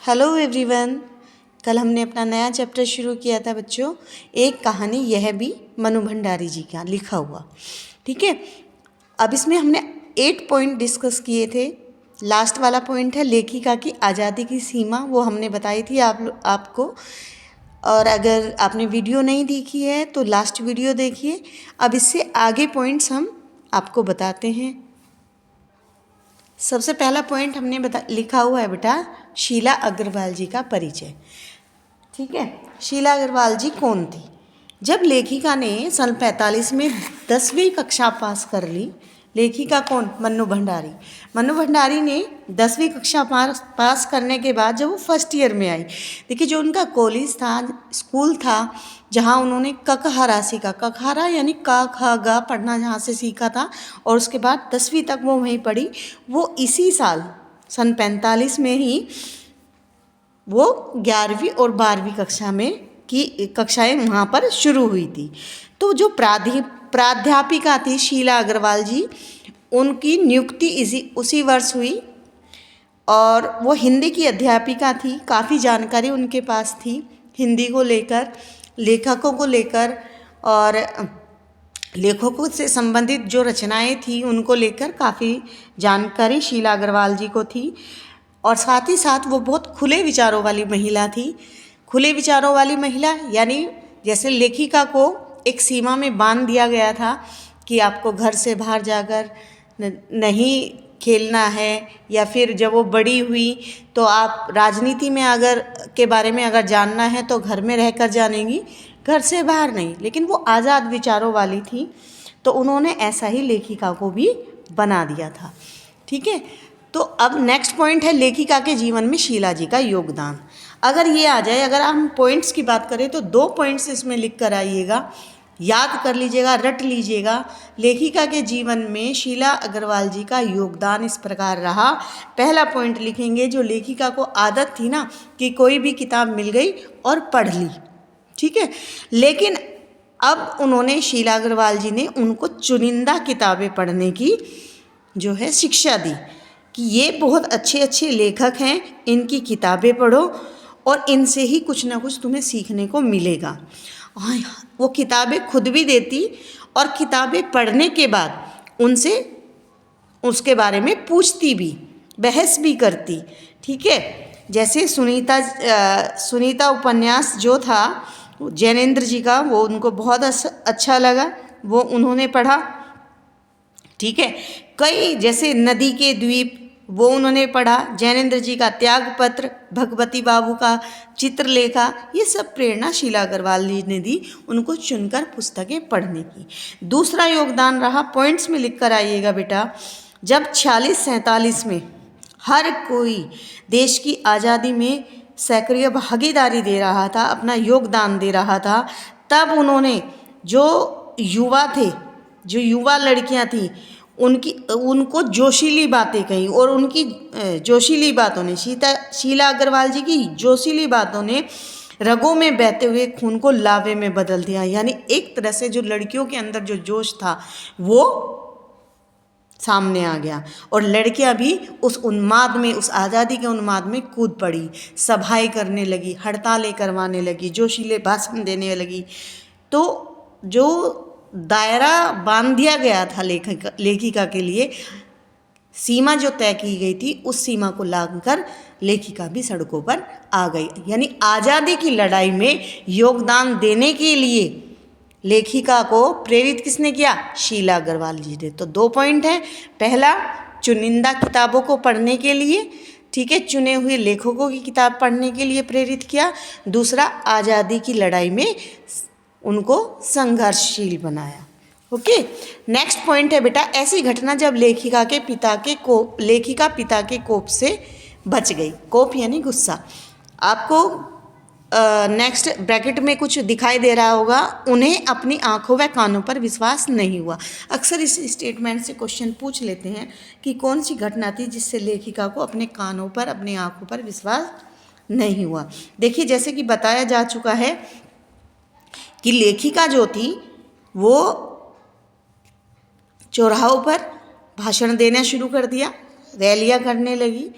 Hello everyone. कल हमने अपना नया चैप्टर शुरू किया था बच्चों, एक कहानी यह भी मनु भंडारी जी का लिखा हुआ। ठीक है, अब इसमें हमने 8 पॉइंट डिस्कस किए थे। लास्ट वाला पॉइंट है लेखिका की आज़ादी की सीमा, वो हमने बताई थी आपको। और अगर आपने वीडियो नहीं देखी है तो लास्ट वीडियो देखिए। अब इससे आगे पॉइंट्स हम आपको बताते हैं। सबसे पहला पॉइंट हमने लिखा हुआ है बेटा, शीला अग्रवाल जी का परिचय। ठीक है, शीला अग्रवाल जी कौन थी? जब लेखिका ने सन 45 में 10वीं कक्षा पास कर ली, लेखिका कौन? मन्नू भंडारी। मन्नू भंडारी ने 10वीं कक्षा पास करने के बाद जब वो फर्स्ट ईयर में आई, देखिए जो उनका कॉलेज था, स्कूल था, जहाँ उन्होंने ककहारा सीखा। ककहारा यानी क ख ग पढ़ना जहाँ से सीखा था, और उसके बाद 10वीं तक वो वहीं पढ़ी। वो इसी साल सन 45 में ही वो 11वीं और 12वीं कक्षा में की कक्षाएं वहाँ पर शुरू हुई थी। तो जो प्राध्यापिका थी शीला अग्रवाल जी, उनकी नियुक्ति उसी वर्ष हुई, और वो हिंदी की अध्यापिका थी। काफ़ी जानकारी उनके पास थी हिंदी को लेकर, लेखकों को लेकर, और लेखकों से संबंधित जो रचनाएं थी उनको लेकर काफ़ी जानकारी शीला अग्रवाल जी को थी। और साथ ही साथ वो बहुत खुले विचारों वाली महिला थी। खुले विचारों वाली महिला यानी जैसे लेखिका को एक सीमा में बांध दिया गया था कि आपको घर से बाहर जाकर नहीं खेलना है, या फिर जब वो बड़ी हुई तो आप राजनीति में के बारे में अगर जानना है तो घर में रहकर जानेंगी, घर से बाहर नहीं। लेकिन वो आज़ाद विचारों वाली थी, तो उन्होंने ऐसा ही लेखिका को भी बना दिया था। ठीक है, तो अब नेक्स्ट पॉइंट है लेखिका के जीवन में शीला जी का योगदान। अगर ये आ जाए, अगर हम पॉइंट्स की बात करें तो 2 पॉइंट्स इसमें लिख कर आइएगा, याद कर लीजिएगा, रट लीजिएगा। लेखिका के जीवन में शीला अग्रवाल जी का योगदान इस प्रकार रहा। पहला पॉइंट लिखेंगे, जो लेखिका को आदत थी ना कि कोई भी किताब मिल गई और पढ़ ली। ठीक है, लेकिन अब उन्होंने, शीला अग्रवाल जी ने उनको चुनिंदा किताबें पढ़ने की जो है शिक्षा दी कि ये बहुत अच्छे अच्छे लेखक हैं, इनकी किताबें पढ़ो और इनसे ही कुछ ना कुछ तुम्हें सीखने को मिलेगा। वो किताबें खुद भी देती, और किताबें पढ़ने के बाद उनसे उसके बारे में पूछती भी, बहस भी करती। ठीक है, जैसे सुनीता उपन्यास जो था जैनेंद्र जी का, वो उनको बहुत अच्छा लगा, वो उन्होंने पढ़ा। ठीक है, कई जैसे नदी के द्वीप, वो उन्होंने पढ़ा। जैनेंद्र जी का त्यागपत्र, भगवती बाबू का चित्रलेखा, ये सब प्रेरणा शीला अग्रवाल जी ने दी उनको चुनकर पुस्तकें पढ़ने की। दूसरा योगदान रहा, पॉइंट्स में लिख कर आइएगा बेटा, जब 46-47 में हर कोई देश की आज़ादी में सक्रिय भागीदारी दे रहा था, अपना योगदान दे रहा था, तब उन्होंने जो युवा थे, जो युवा लड़कियां थीं, उनको जोशीली बातें कही, और उनकी जोशीली बातों ने, शीला अग्रवाल जी की जोशीली बातों ने रगों में बहते हुए खून को लावे में बदल दिया। यानी एक तरह से जो लड़कियों के अंदर जो जोश था वो सामने आ गया, और लड़कियां भी उस उन्माद में, उस आज़ादी के उन्माद में कूद पड़ी, सभाएं करने लगी, हड़तालें करवाने लगी, जोशीले भाषण देने लगी। तो जो दायरा बांध दिया गया था लेखिका के लिए, सीमा जो तय की गई थी, उस सीमा को लांघकर लेखिका भी सड़कों पर आ गई। यानी आज़ादी की लड़ाई में योगदान देने के लिए लेखिका को प्रेरित किसने किया? शीला अग्रवाल जी ने। तो 2 पॉइंट हैं, पहला चुनिंदा किताबों को पढ़ने के लिए, ठीक है, चुने हुए लेखकों की किताब पढ़ने के लिए प्रेरित किया। दूसरा, आज़ादी की लड़ाई में उनको संघर्षशील बनाया। ओके, नेक्स्ट पॉइंट है बेटा, ऐसी घटना जब लेखिका पिता के कोप से बच गई। कोप यानी गुस्सा। आपको नेक्स्ट ब्रैकेट में कुछ दिखाई दे रहा होगा, उन्हें अपनी आंखों व कानों पर विश्वास नहीं हुआ। अक्सर इस स्टेटमेंट से क्वेश्चन पूछ लेते हैं कि कौन सी घटना थी जिससे लेखिका को अपने कानों पर, अपनी आंखों पर विश्वास नहीं हुआ। देखिए, जैसे कि बताया जा चुका है कि लेखिका जो थी वो चौराहों पर भाषण देना शुरू कर दिया, रैलियां करने लगी,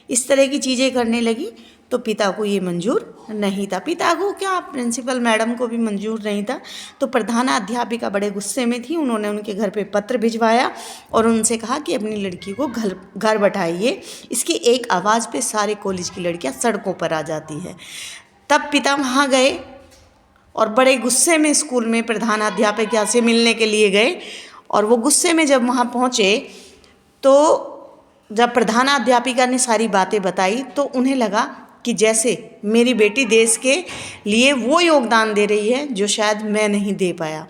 इस तरह की चीज़ें करने लगी। तो पिता को ये मंजूर नहीं था। पिता को क्या, प्रिंसिपल मैडम को भी मंजूर नहीं था। तो प्रधानाध्यापिका बड़े गुस्से में थी। उन्होंने उनके घर पे पत्र भिजवाया और उनसे कहा कि अपनी लड़की को घर बैठाइए। इसकी एक आवाज़ पे सारे कॉलेज की लड़कियां सड़कों पर आ जाती है। तब पिता वहाँ गए और बड़े गुस्से में स्कूल में प्रधानाध्यापिका से मिलने के लिए गए। और वो गुस्से में जब वहाँ पहुँचे तो जब प्रधानाध्यापिका ने सारी बातें बताई तो उन्हें लगा कि जैसे मेरी बेटी देश के लिए वो योगदान दे रही है जो शायद मैं नहीं दे पाया।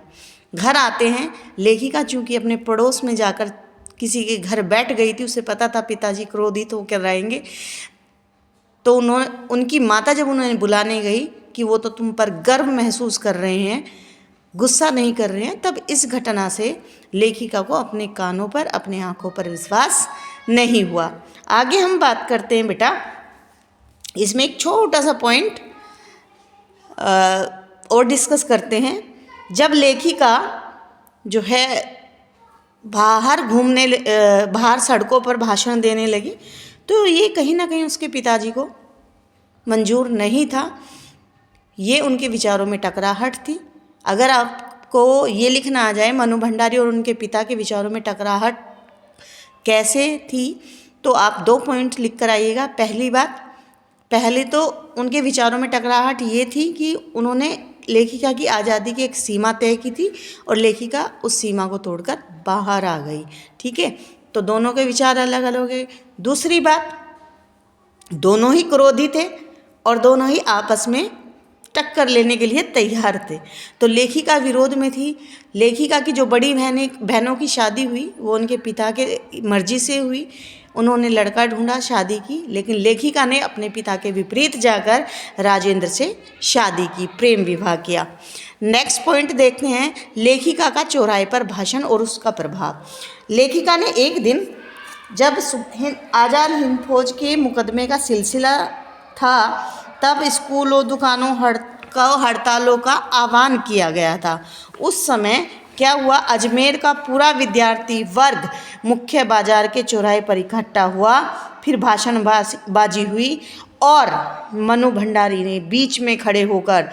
घर आते हैं, लेखिका चूँकि अपने पड़ोस में जाकर किसी के घर बैठ गई थी, उसे पता था पिताजी क्रोधित होकर रहेंगे। तो उनकी माता जब उन्हें बुलाने गई कि वो तो तुम पर गर्व महसूस कर रहे हैं, गुस्सा नहीं कर रहे हैं, तब इस घटना से लेखिका को अपने कानों पर, अपने आँखों पर विश्वास नहीं हुआ। आगे हम बात करते हैं बेटा, इसमें एक छोटा सा पॉइंट और डिस्कस करते हैं। जब लेखिका जो है बाहर सड़कों पर भाषण देने लगी तो ये कहीं ना कहीं उसके पिताजी को मंजूर नहीं था। ये उनके विचारों में टकराहट थी। अगर आपको ये लिखना आ जाए मनु भंडारी और उनके पिता के विचारों में टकराहट कैसे थी, तो आप 2 पॉइंट लिख कर आइएगा। पहली बात, पहले तो उनके विचारों में टकराहट ये थी कि उन्होंने लेखिका की आज़ादी की एक सीमा तय की थी और लेखिका उस सीमा को तोड़कर बाहर आ गई। ठीक है, तो दोनों के विचार अलग अलग हो गए। दूसरी बात, दोनों ही क्रोधी थे और दोनों ही आपस में टक्कर लेने के लिए तैयार थे। तो लेखिका विरोध में थी। लेखिका की जो बड़ी बहनों की शादी हुई वो उनके पिता के मर्जी से हुई। उन्होंने लड़का ढूंढा, शादी की, लेकिन लेखिका ने अपने पिता के विपरीत जाकर राजेंद्र से शादी की, प्रेम विवाह किया। नेक्स्ट पॉइंट देखते हैं, लेखिका का चौराहे पर भाषण और उसका प्रभाव। लेखिका ने एक दिन जब आज़ाद हिंद फौज के मुकदमे का सिलसिला था तब स्कूलों, दुकानों, हड़तालों का आह्वान किया गया था। उस समय क्या हुआ, अजमेर का पूरा विद्यार्थी वर्ग मुख्य बाजार के चौराहे पर इकट्ठा हुआ। फिर भाषणबाजी हुई और मनु भंडारी ने बीच में खड़े होकर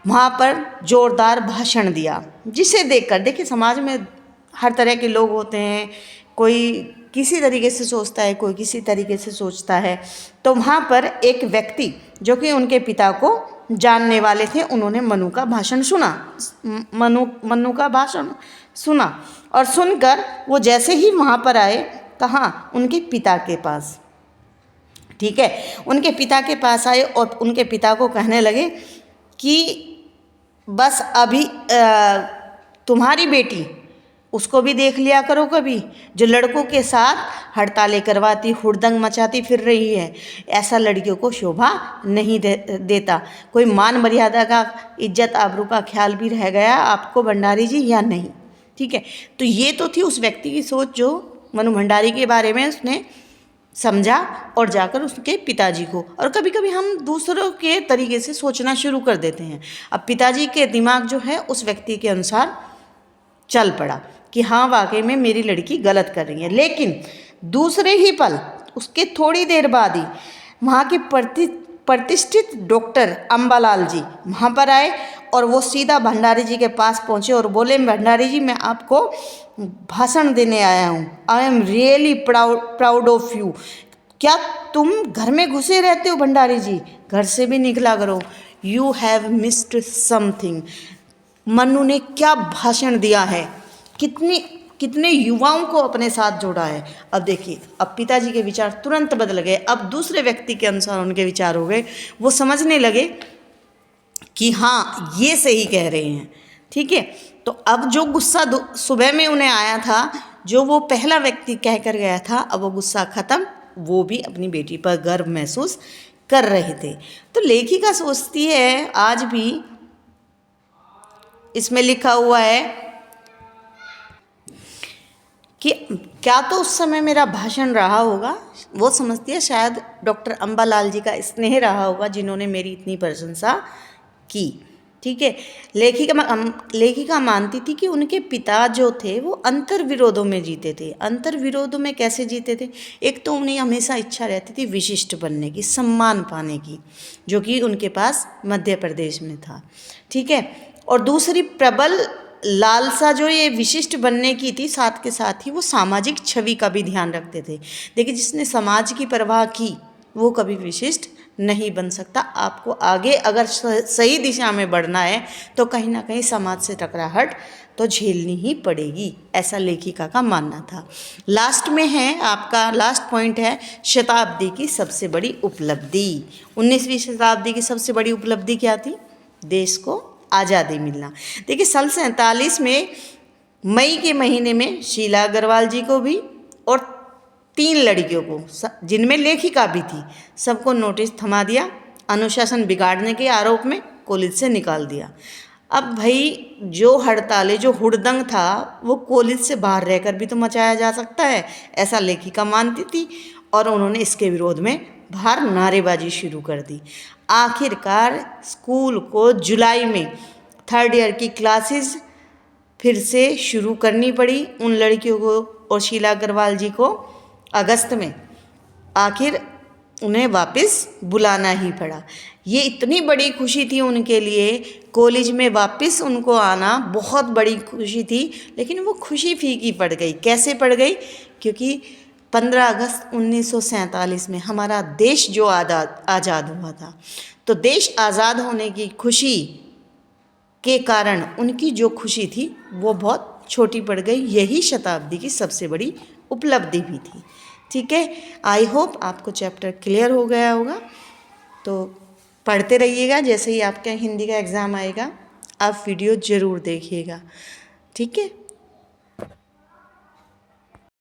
वहाँ पर जोरदार भाषण दिया, जिसे देखकर, देखिए समाज में हर तरह के लोग होते हैं, कोई किसी तरीके से सोचता है, कोई किसी तरीके से सोचता है। तो वहाँ पर एक व्यक्ति जो कि उनके पिता को जानने वाले थे, उन्होंने मनु का भाषण सुना, मनु का भाषण सुना और सुनकर वो जैसे ही वहाँ पर आए, कहाँ, उनके पिता के पास। ठीक है, उनके पिता के पास आए और उनके पिता को कहने लगे कि बस अभी तुम्हारी बेटी, उसको भी देख लिया करो कभी, जो लड़कों के साथ हड़तालें करवाती, हुड़दंग मचाती फिर रही है। ऐसा लड़कियों को शोभा नहीं देता। कोई मान मर्यादा का, इज्जत आबरू का ख्याल भी रह गया आपको भंडारी जी या नहीं? ठीक है, तो ये तो थी उस व्यक्ति की सोच जो मनु भंडारी के बारे में उसने समझा और जाकर उसके पिताजी को। और कभी कभी हम दूसरों के तरीके से सोचना शुरू कर देते हैं। अब पिताजी के दिमाग जो है उस व्यक्ति के अनुसार चल पड़ा कि हाँ वाकई में मेरी लड़की गलत कर रही है। लेकिन दूसरे ही पल, उसके थोड़ी देर बाद ही वहाँ के प्रतिष्ठित डॉक्टर अंबालाल जी वहाँ पर आए और वो सीधा भंडारी जी के पास पहुँचे और बोले, भंडारी जी मैं आपको भाषण देने आया हूँ, I am really proud of you. क्या तुम घर में घुसे रहते हो भंडारी जी? घर से भी निकला करो। You have missed something. Manu ने क्या भाषण दिया है, कितने युवाओं को अपने साथ जोड़ा है। अब देखिए, अब पिताजी के विचार तुरंत बदल गए। अब दूसरे व्यक्ति के अनुसार उनके विचार हो गए। वो समझने लगे कि हाँ ये सही कह रहे हैं। ठीक है, तो अब जो गुस्सा सुबह में उन्हें आया था, जो वो पहला व्यक्ति कह कर गया था, अब वो गुस्सा खत्म। वो भी अपनी बेटी पर गर्व महसूस कर रहे थे। तो लेखिका सोचती है, आज भी इसमें लिखा हुआ है कि क्या तो उस समय मेरा भाषण रहा होगा। वो समझती है शायद डॉक्टर अंबालाल जी का स्नेह रहा होगा जिन्होंने मेरी इतनी प्रशंसा की। ठीक है। लेखिका मानती थी कि उनके पिता जो थे वो अंतर्विरोधों में जीते थे। अंतर्विरोधों में कैसे जीते थे? एक तो उन्हें हमेशा इच्छा रहती थी विशिष्ट बनने की, सम्मान पाने की, जो कि उनके पास मध्य प्रदेश में था, ठीक है। और दूसरी प्रबल लालसा जो ये विशिष्ट बनने की थी, साथ के साथ ही वो सामाजिक छवि का भी ध्यान रखते थे। देखिए, जिसने समाज की परवाह की वो कभी विशिष्ट नहीं बन सकता। आपको आगे अगर सही दिशा में बढ़ना है तो कहीं ना कहीं समाज से टकराहट तो झेलनी ही पड़ेगी, ऐसा लेखिका का मानना था। लास्ट में है आपका लास्ट पॉइंट है शताब्दी की सबसे बड़ी उपलब्धि। 19वीं शताब्दी की सबसे बड़ी उपलब्धि क्या थी? देश को आज़ादी मिलना। देखिए, सन 47 में मई के महीने में शीला अग्रवाल जी को भी और 3 लड़कियों को, जिनमें लेखिका भी थी, सबको नोटिस थमा दिया। अनुशासन बिगाड़ने के आरोप में कॉलेज से निकाल दिया। अब भाई, जो हड़तालें, जो हुड़दंग था, वो कॉलेज से बाहर रहकर भी तो मचाया जा सकता है, ऐसा लेखिका मानती थी। और उन्होंने इसके विरोध में बाहर नारेबाजी शुरू कर दी। आखिरकार स्कूल को जुलाई में 3rd ईयर की क्लासेस फिर से शुरू करनी पड़ी उन लड़कियों को, और शीला अग्रवाल जी को अगस्त में आखिर उन्हें वापस बुलाना ही पड़ा। ये इतनी बड़ी खुशी थी उनके लिए, कॉलेज में वापस उनको आना बहुत बड़ी खुशी थी। लेकिन वो खुशी फीकी पड़ गई। कैसे पड़ गई? क्योंकि 15 अगस्त 1947 में हमारा देश जो आज़ाद हुआ था, तो देश आज़ाद होने की खुशी के कारण उनकी जो खुशी थी वो बहुत छोटी पड़ गई। यही शताब्दी की सबसे बड़ी उपलब्धि भी थी, ठीक है। आई होप आपको चैप्टर क्लियर हो गया होगा। तो पढ़ते रहिएगा, जैसे ही आपका हिंदी का एग्ज़ाम आएगा आप वीडियो ज़रूर देखिएगा, ठीक है।